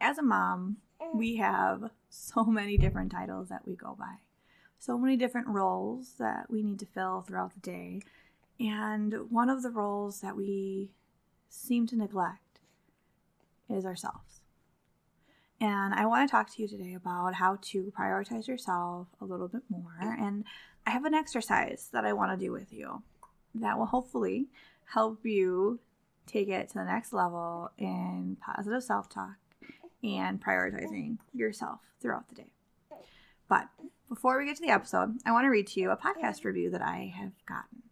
as a mom, we have so many different titles that we go by. So many different roles that we need to fill throughout the day. And one of the roles that we seem to neglect is ourselves. And I want to talk to you today about how to prioritize yourself a little bit more. And I have an exercise that I want to do with you that will hopefully help you take it to the next level in positive self-talk and prioritizing yourself throughout the day. But before we get to the episode, I want to read to you a podcast review that I have gotten.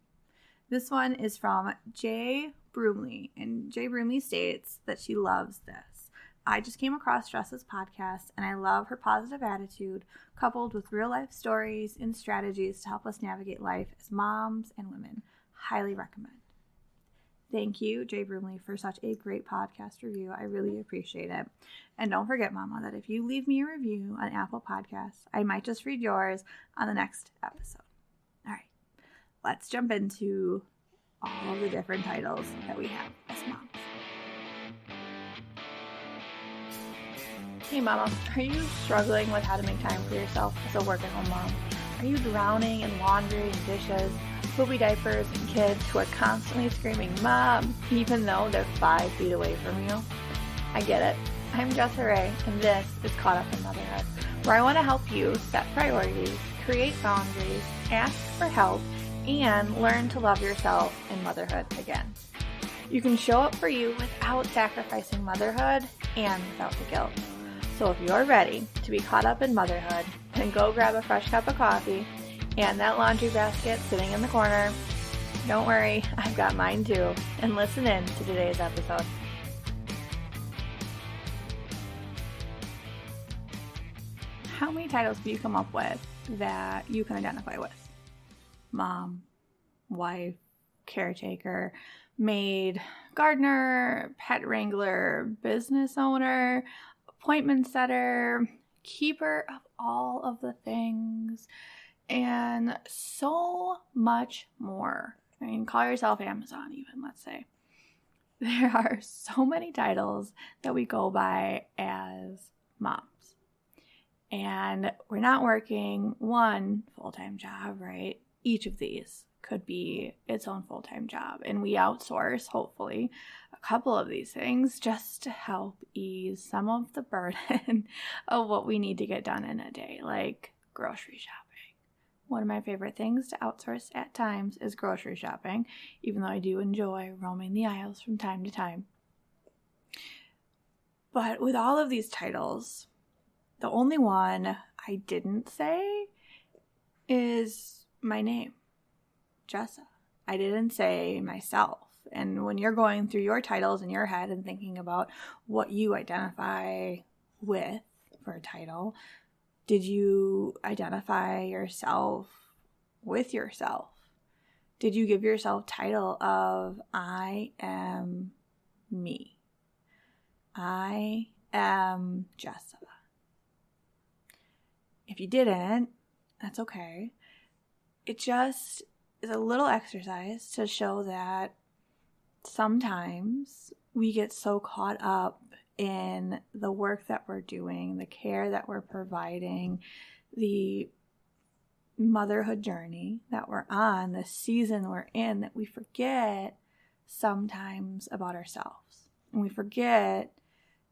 This one is from Jay Broomley, and Jay Broomley states that she loves this. I just came across Jessa's podcast, and I love her positive attitude coupled with real-life stories and strategies to help us navigate life as moms and women. Highly recommend. Thank you, Jay Broomley, for such a great podcast review. I really appreciate it. And don't forget, Mama, that if you leave me a review on Apple Podcasts, I might just read yours on the next episode. All right, let's jump into all of the different titles that we have as moms. Hey, Mama, are you struggling with how to make time for yourself as a work-at-home mom? Are you drowning in laundry and dishes, poopy diapers, and kids who are constantly screaming, Mom, even though they're 5 feet away from you? I get it. I'm Jessa Ray, and this is Caught Up in Motherhood, where I want to help you set priorities, create boundaries, ask for help, and learn to love yourself in motherhood again. You can show up for you without sacrificing motherhood and without the guilt. So if you're ready to be caught up in motherhood, then go grab a fresh cup of coffee and that laundry basket sitting in the corner. Don't worry, I've got mine too. And listen in to today's episode. How many titles do you come up with that you can identify with? Mom, wife, caretaker, maid, Gardner, pet wrangler, business owner, appointment setter, keeper of all of the things, and so much more. I mean, call yourself Amazon even, let's say. There are so many titles that we go by as moms. And we're not working one full-time job, right? Each of these could be its own full-time job. And we outsource, hopefully, a couple of these things just to help ease some of the burden of what we need to get done in a day, like grocery shopping. One of my favorite things to outsource at times is grocery shopping, even though I do enjoy roaming the aisles from time to time. But with all of these titles, the only one I didn't say is my name, Jessa. I didn't say myself. And when you're going through your titles in your head and thinking about what you identify with for a title, did you identify yourself with yourself? Did you give yourself title of I am me? I am Jessa. If you didn't, that's okay. It just is a little exercise to show that sometimes we get so caught up in the work that we're doing, the care that we're providing, the motherhood journey that we're on, the season we're in, that we forget sometimes about ourselves. And we forget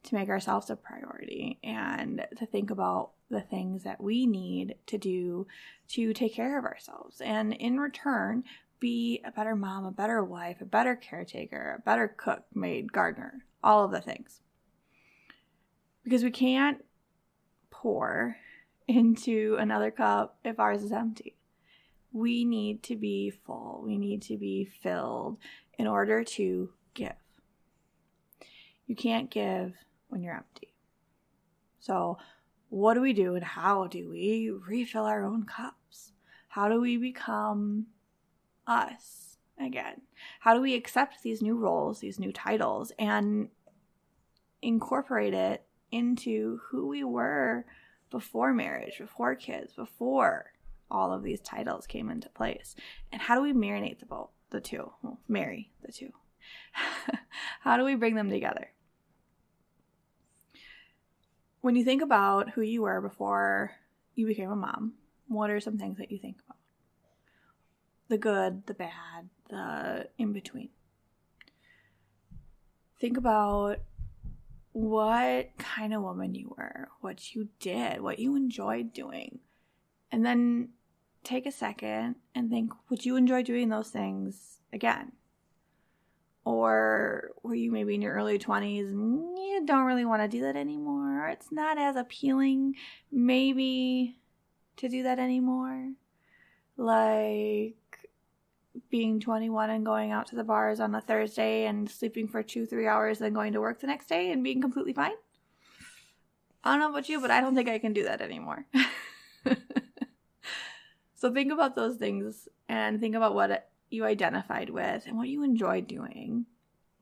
to make ourselves a priority and to think about the things that we need to do to take care of ourselves. And in return, be a better mom, a better wife, a better caretaker, a better cook, maid, gardener, all of the things. Because we can't pour into another cup if ours is empty. We need to be full. We need to be filled in order to give. You can't give when you're empty. So what do we do and how do we refill our own cups? How do we become us again? How do we accept these new roles, these new titles, and incorporate it into who we were before marriage, before kids, before all of these titles came into place? And how do we marinate the two? Well, marry the two. How do we bring them together? when you think about who you were before you became a mom, what are some things that you think about? The good, the bad, the in between. Think about what kind of woman you were, what you did, what you enjoyed doing. And then take a second and think, would you enjoy doing those things again? Or were you maybe in your early 20s and you don't really want to do that anymore? Or it's not as appealing maybe to do that anymore. Like being 21 and going out to the bars on a Thursday and sleeping for 2-3 hours, then going to work the next day and being completely fine. I don't know about you, but I don't think I can do that anymore. So think about those things and think about what you identified with and what you enjoyed doing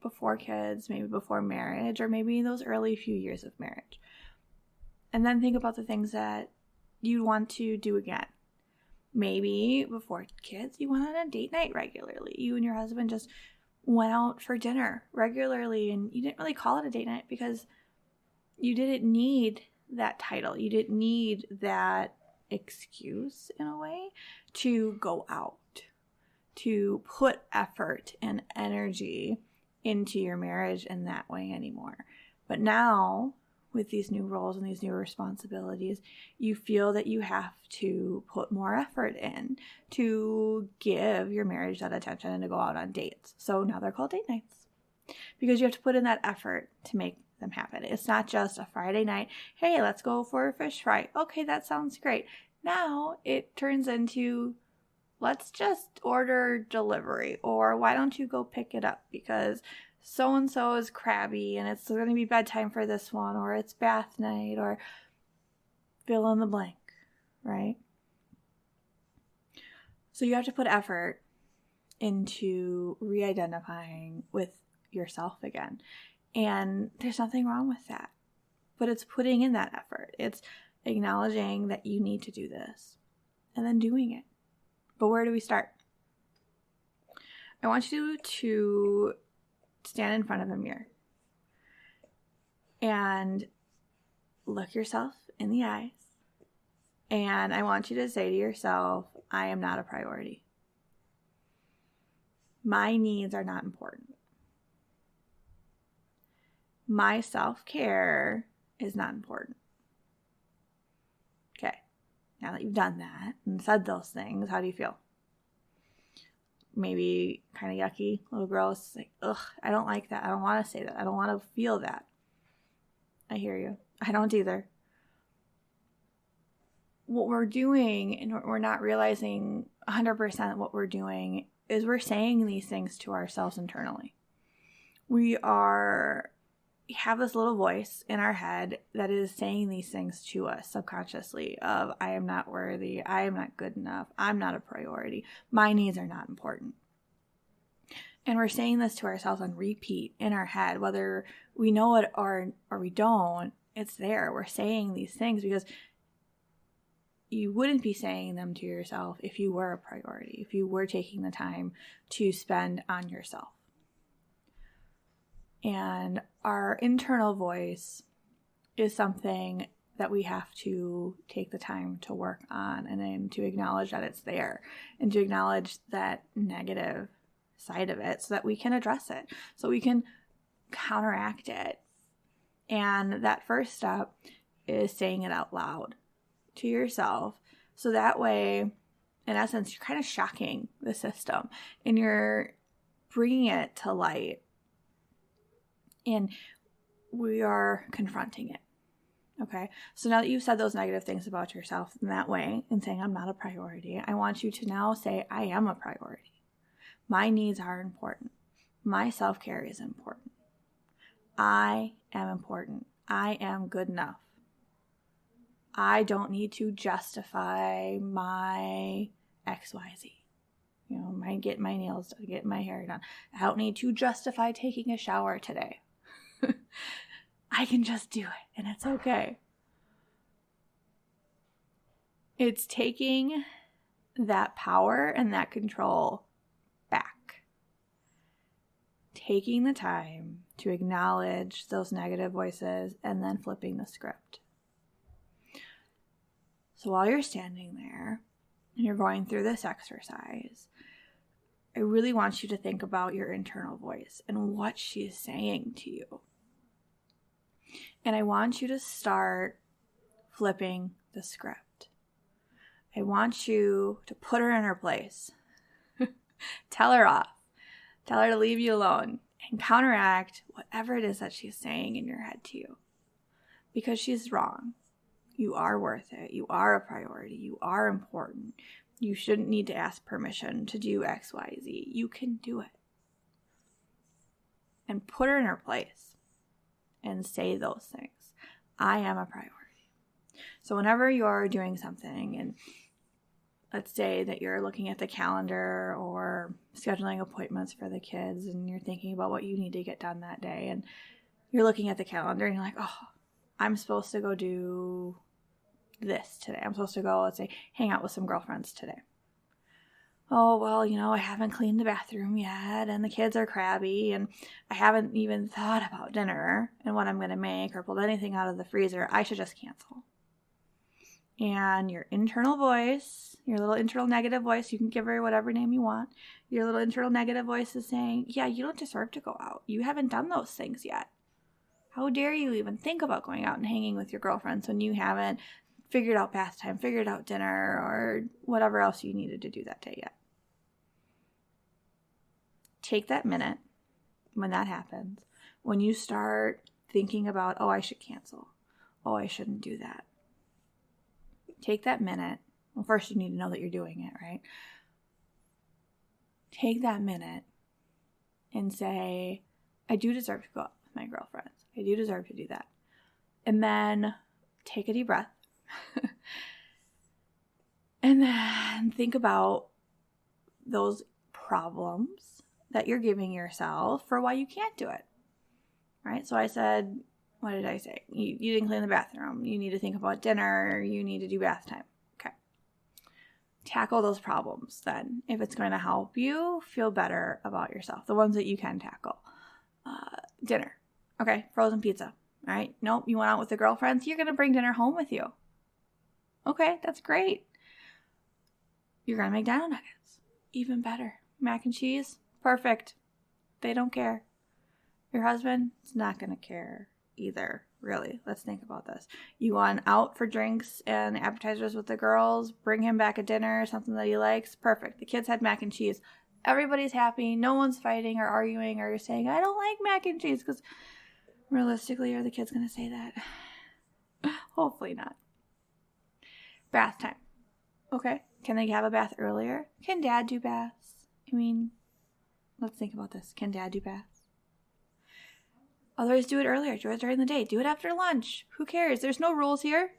before kids, maybe before marriage, or maybe those early few years of marriage. And then think about the things that you want to do again. Maybe before kids, you went on a date night regularly. You and your husband just went out for dinner regularly, and you didn't really call it a date night because you didn't need that title. You didn't need that excuse, in a way, to go out, to put effort and energy into your marriage in that way anymore. But now, with these new roles and these new responsibilities, you feel that you have to put more effort in to give your marriage that attention and to go out on dates. So now they're called date nights because you have to put in that effort to make them happen. It's not just a Friday night, hey, let's go for a fish fry. Okay, that sounds great. Now it turns into, let's just order delivery, or why don't you go pick it up because so-and-so is crabby and it's going to be bedtime for this one, or it's bath night, or fill in the blank, right? So you have to put effort into re-identifying with yourself again. And there's nothing wrong with that. But it's putting in that effort. It's acknowledging that you need to do this and then doing it. But where do we start? I want you to stand in front of a mirror and look yourself in the eyes. And I want you to say to yourself, I am not a priority. My needs are not important. My self-care is not important. Okay, now that you've done that and said those things, how do you feel? Maybe kind of yucky, a little gross, like, ugh, I don't like that. I don't want to say that. I don't want to feel that. I hear you. I don't either. What we're doing, and we're not realizing 100% what we're doing, is we're saying these things to ourselves internally. We have this little voice in our head that is saying these things to us subconsciously of, I am not worthy, I am not good enough, I'm not a priority, my needs are not important. And we're saying this to ourselves on repeat in our head, whether we know it or we don't, it's there. We're saying these things because you wouldn't be saying them to yourself if you were a priority, if you were taking the time to spend on yourself. And our internal voice is something that we have to take the time to work on, and then to acknowledge that it's there and to acknowledge that negative side of it so that we can address it, so we can counteract it. And that first step is saying it out loud to yourself. So that way, in essence, you're kind of shocking the system and you're bringing it to light. And we are confronting it. Okay? So now that you've said those negative things about yourself in that way and saying, I'm not a priority, I want you to now say, I am a priority. My needs are important. My self-care is important. I am important. I am good enough. I don't need to justify my XYZ. Get my nails done, get my hair done. I don't need to justify taking a shower today. I can just do it, and it's okay. It's taking that power and that control back. Taking the time to acknowledge those negative voices and then flipping the script So while you're standing there and you're going through this exercise, I really want you to think about your internal voice and what she's saying to you. And I want you to start flipping the script. I want you to put her in her place. Tell her off. Tell her to leave you alone and counteract whatever it is that she's saying in your head to you. Because she's wrong. You are worth it. You are a priority. You are important. You shouldn't need to ask permission to do X, Y, Z. You can do it. And put her in her place and say those things. I am a priority. So whenever you're doing something, and let's say that you're looking at the calendar or scheduling appointments for the kids and you're thinking about what you need to get done that day, and you're looking at the calendar and you're like, oh, I'm supposed to go do this today. I'm supposed to go, let's say, hang out with some girlfriends today. Oh, well, I haven't cleaned the bathroom yet, and the kids are crabby, and I haven't even thought about dinner and what I'm going to make or pulled anything out of the freezer. I should just cancel. And your internal voice, your little internal negative voice, you can give her whatever name you want. Your little internal negative voice is saying, yeah, you don't deserve to go out. You haven't done those things yet. How dare you even think about going out and hanging with your girlfriends when you haven't figured out bath time, figured out dinner, or whatever else you needed to do that day yet. Take that minute when that happens, when you start thinking about, oh, I should cancel. Oh, I shouldn't do that. Take that minute. Well, first you need to know that you're doing it, right? Take that minute and say, I do deserve to go out with my girlfriends. I do deserve to do that. And then take a deep breath. And then think about those problems that you're giving yourself for why you can't do it. Right? So I said, what did I say? You didn't clean the bathroom. You need to think about dinner. You need to do bath time. Okay. Tackle those problems then. If it's going to help you feel better about yourself. The ones that you can tackle. Dinner. Okay. Frozen pizza. All right. Nope. You went out with the girlfriends. You're going to bring dinner home with you. Okay. That's great. You're going to make dino nuggets. Even better. Mac and cheese. Perfect. They don't care. Your husband is not going to care either, really. Let's think about this. You want out for drinks and appetizers with the girls, bring him back a dinner, something that he likes. Perfect. The kids had mac and cheese. Everybody's happy. No one's fighting or arguing or saying, I don't like mac and cheese, because realistically, are the kids going to say that? Hopefully not. Bath time. Okay. Can they have a bath earlier? Can dad do baths? I mean, let's think about this. Can dad do baths? Otherwise, do it earlier. Do it during the day. Do it after lunch. Who cares? There's no rules here.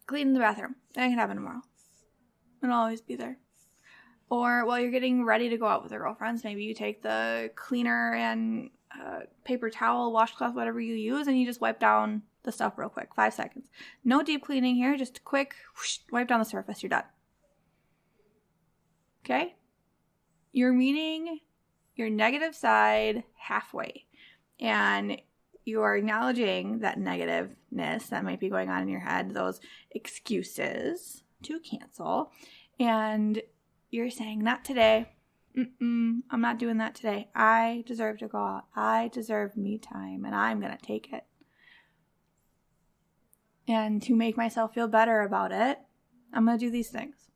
Clean the bathroom. That can happen tomorrow. It'll always be there. Or while you're getting ready to go out with your girlfriends, maybe you take the cleaner and paper towel, washcloth, whatever you use, and you just wipe down the stuff real quick. 5 seconds. No deep cleaning here. Just a quick whoosh, wipe down the surface. You're done. Okay? You're meeting your negative side halfway, and you are acknowledging that negativeness that might be going on in your head, those excuses to cancel, and you're saying, not today. I'm not doing that today. I deserve to go out. I deserve me time, and I'm going to take it. And to make myself feel better about it, I'm going to do these things.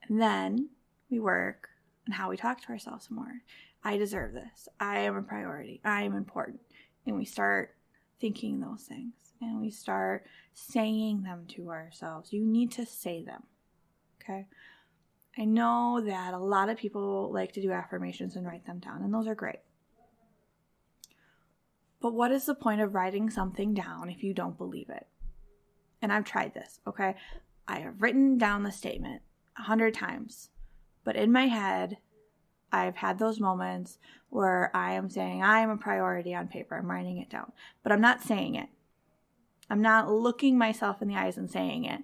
And then we work on how we talk to ourselves more. I deserve this. I am a priority. I am important. And we start thinking those things. And we start saying them to ourselves. You need to say them. Okay? I know that a lot of people like to do affirmations and write them down. And those are great. But what is the point of writing something down if you don't believe it? And I've tried this, okay? I have written down the statement 100 times. But in my head, I've had those moments where I am saying I am a priority on paper. I'm writing it down. But I'm not saying it. I'm not looking myself in the eyes and saying it.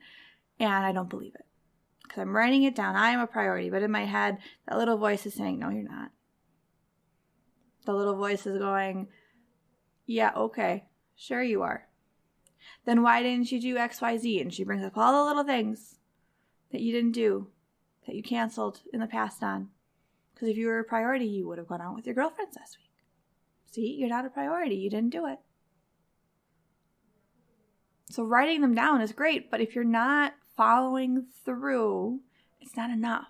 And I don't believe it. Because I'm writing it down. I am a priority. But in my head, that little voice is saying, no, you're not. The little voice is going, yeah, okay, sure you are. Then why didn't you do XYZ? And she brings up all the little things that you didn't do, that you canceled in the past on. Because if you were a priority, you would have gone out with your girlfriends last week. See, you're not a priority. You didn't do it. So writing them down is great, but if you're not following through, it's not enough.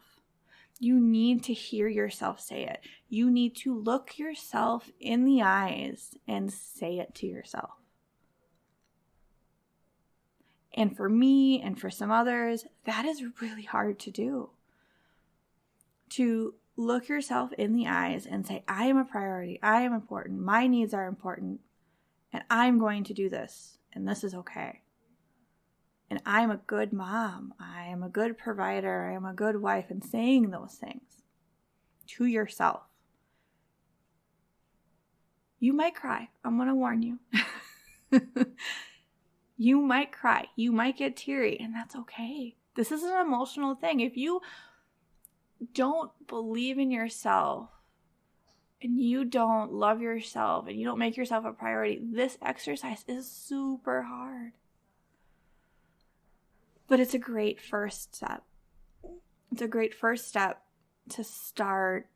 You need to hear yourself say it. You need to look yourself in the eyes and say it to yourself. And for me and for some others, that is really hard to do. To look yourself in the eyes and say, I am a priority. I am important. My needs are important. And I'm going to do this. And this is okay. And I'm a good mom. I am a good provider. I am a good wife. And saying those things to yourself. You might cry. I'm going to warn you. You might cry. You might get teary. And that's okay. This is an emotional thing. If you don't believe in yourself and you don't love yourself and you don't make yourself a priority, this exercise is super hard. But it's a great first step. It's a great first step to start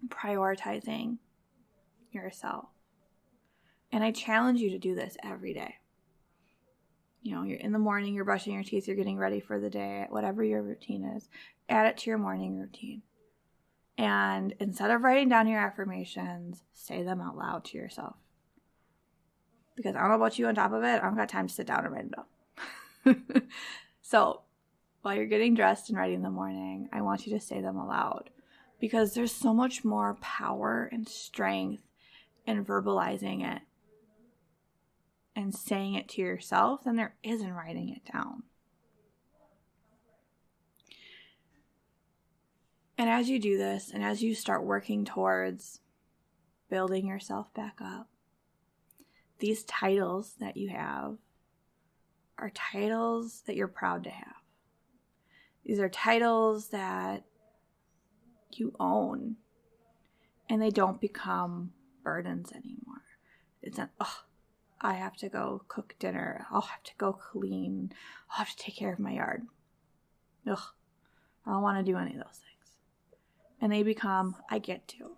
prioritizing yourself. And I challenge you to do this every day. You know, you're in the morning, you're brushing your teeth, you're getting ready for the day, whatever your routine is, add it to your morning routine. And instead of writing down your affirmations, say them out loud to yourself. Because I don't know about you on top of it, I don't got time to sit down and write them down. So while you're getting dressed and ready in the morning, I want you to say them aloud. Because there's so much more power and strength in verbalizing it and saying it to yourself than there is in writing it down. And as you do this, and as you start working towards building yourself back up, these titles that you have are titles that you're proud to have. These are titles that you own, and they don't become burdens anymore. It's not, I have to go cook dinner. I'll have to go clean. I'll have to take care of my yard. I don't want to do any of those things. And they become, I get to.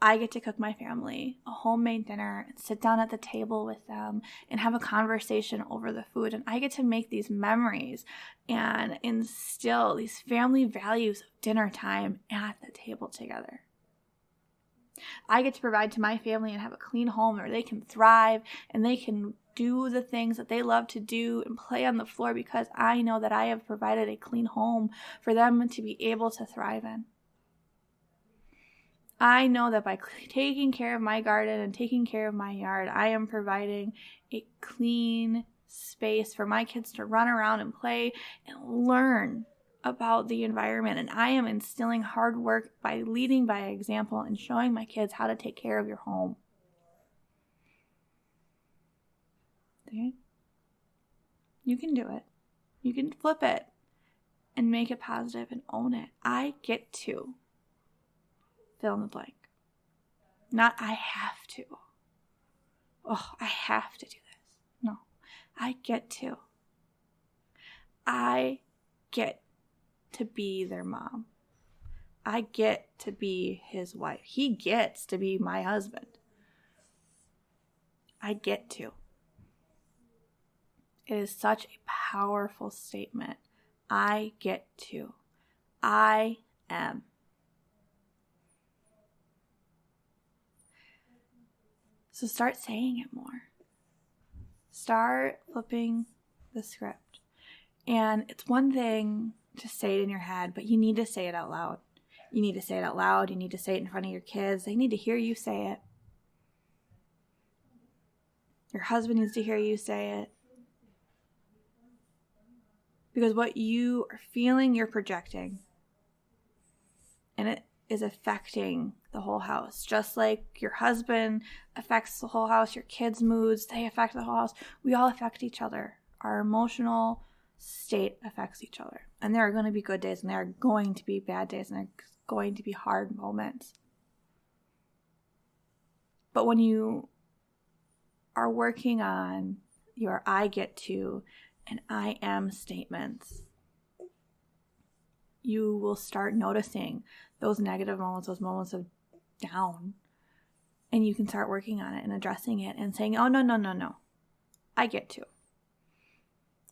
I get to cook my family a homemade dinner and sit down at the table with them and have a conversation over the food. And I get to make these memories and instill these family values of dinner time at the table together. I get to provide to my family and have a clean home where they can thrive and they can do the things that they love to do and play on the floor because I know that I have provided a clean home for them to be able to thrive in. I know that by taking care of my garden and taking care of my yard, I am providing a clean space for my kids to run around and play and learn about the environment. And I am instilling hard work by leading by example and showing my kids how to take care of your home. Okay? You can do it. You can flip it and make it positive and own it. I get to. Fill in the blank. Not I have to. I have to do this. No. I get to. I get to be their mom. I get to be his wife. He gets to be my husband. I get to. It is such a powerful statement. I get to. I am. So start saying it more. Start flipping the script. And it's one thing to say it in your head, but you need to say it out loud. You need to say it out loud. You need to say it in front of your kids. They need to hear you say it. Your husband needs to hear you say it. Because what you are feeling, you're projecting. And it is affecting the whole house. Just like your husband affects the whole house, your kids' moods, they affect the whole house. We all affect each other. Our emotional state affects each other. And there are going to be good days and there are going to be bad days and there are going to be hard moments. But when you are working on your I get to and I am statements, you will start noticing those negative moments, those moments of down, and you can start working on it and addressing it and saying, oh, no. I get to.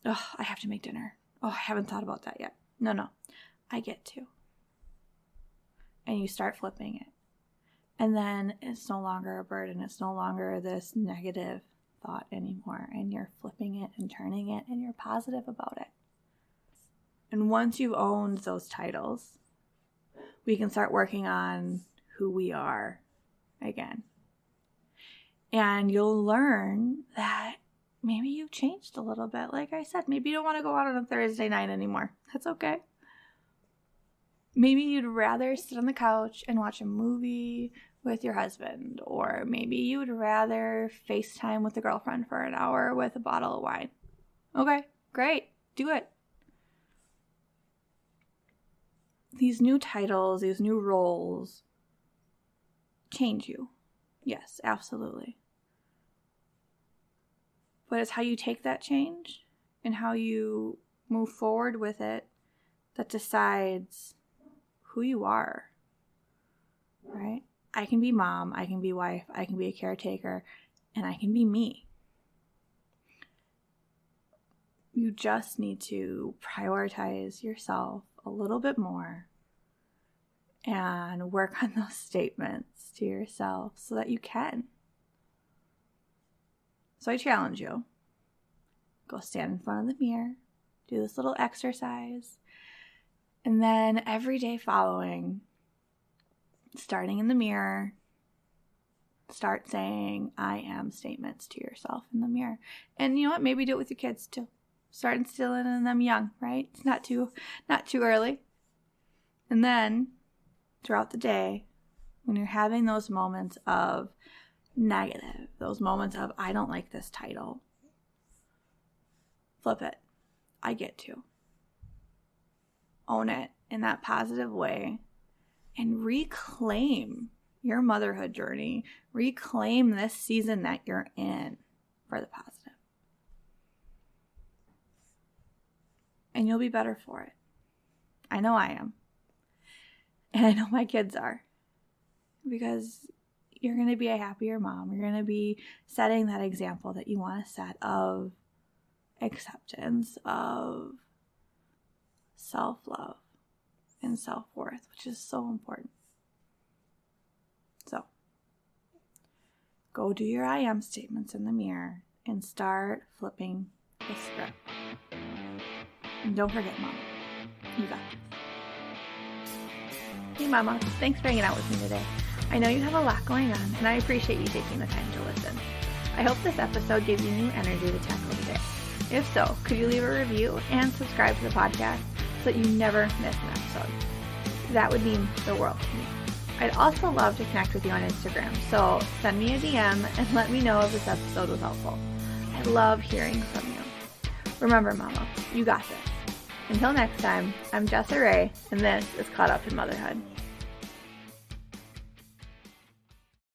Oh, I have to make dinner. Oh, I haven't thought about that yet. No. I get to. And you start flipping it. And then it's no longer a burden. It's no longer this negative thought anymore. And you're flipping it and turning it and you're positive about it. And once you've owned those titles, we can start working on who we are again. And you'll learn that maybe you've changed a little bit. Like I said, maybe you don't want to go out on a Thursday night anymore. That's okay. Maybe you'd rather sit on the couch and watch a movie with your husband. Or maybe you'd rather FaceTime with a girlfriend for an hour with a bottle of wine. Okay, great. Do it. These new titles, these new roles change you. Yes, absolutely. But it's how you take that change and how you move forward with it that decides who you are, right? I can be mom, I can be wife, I can be a caretaker, and I can be me. You just need to prioritize yourself a little bit more and work on those statements to yourself so that you can. So I challenge you. Go stand in front of the mirror, do this little exercise, and then every day following, starting in the mirror, start saying I am statements to yourself in the mirror. And you know what? Maybe do it with your kids too. Start instilling in them young, right? It's not too early. And then throughout the day, when you're having those moments of negative, those moments of I don't like this title, flip it. I get to. Own it in that positive way and reclaim your motherhood journey. Reclaim this season that you're in for the positive. And you'll be better for it. I know I am. And I know my kids are. Because you're going to be a happier mom. You're going to be setting that example that you want to set of acceptance, of self-love and self-worth, which is so important. So, go do your I am statements in the mirror and start flipping the script. And don't forget, Mama, you got this. Hey, Mama, thanks for hanging out with me today. I know you have a lot going on, and I appreciate you taking the time to listen. I hope this episode gave you new energy to tackle the day. If so, could you leave a review and subscribe to the podcast so that you never miss an episode? That would mean the world to me. I'd also love to connect with you on Instagram, so send me a DM and let me know if this episode was helpful. I love hearing from you. Remember, Mama, you got this. Until next time, I'm Jessa Ray, and this is Caught Up in Motherhood.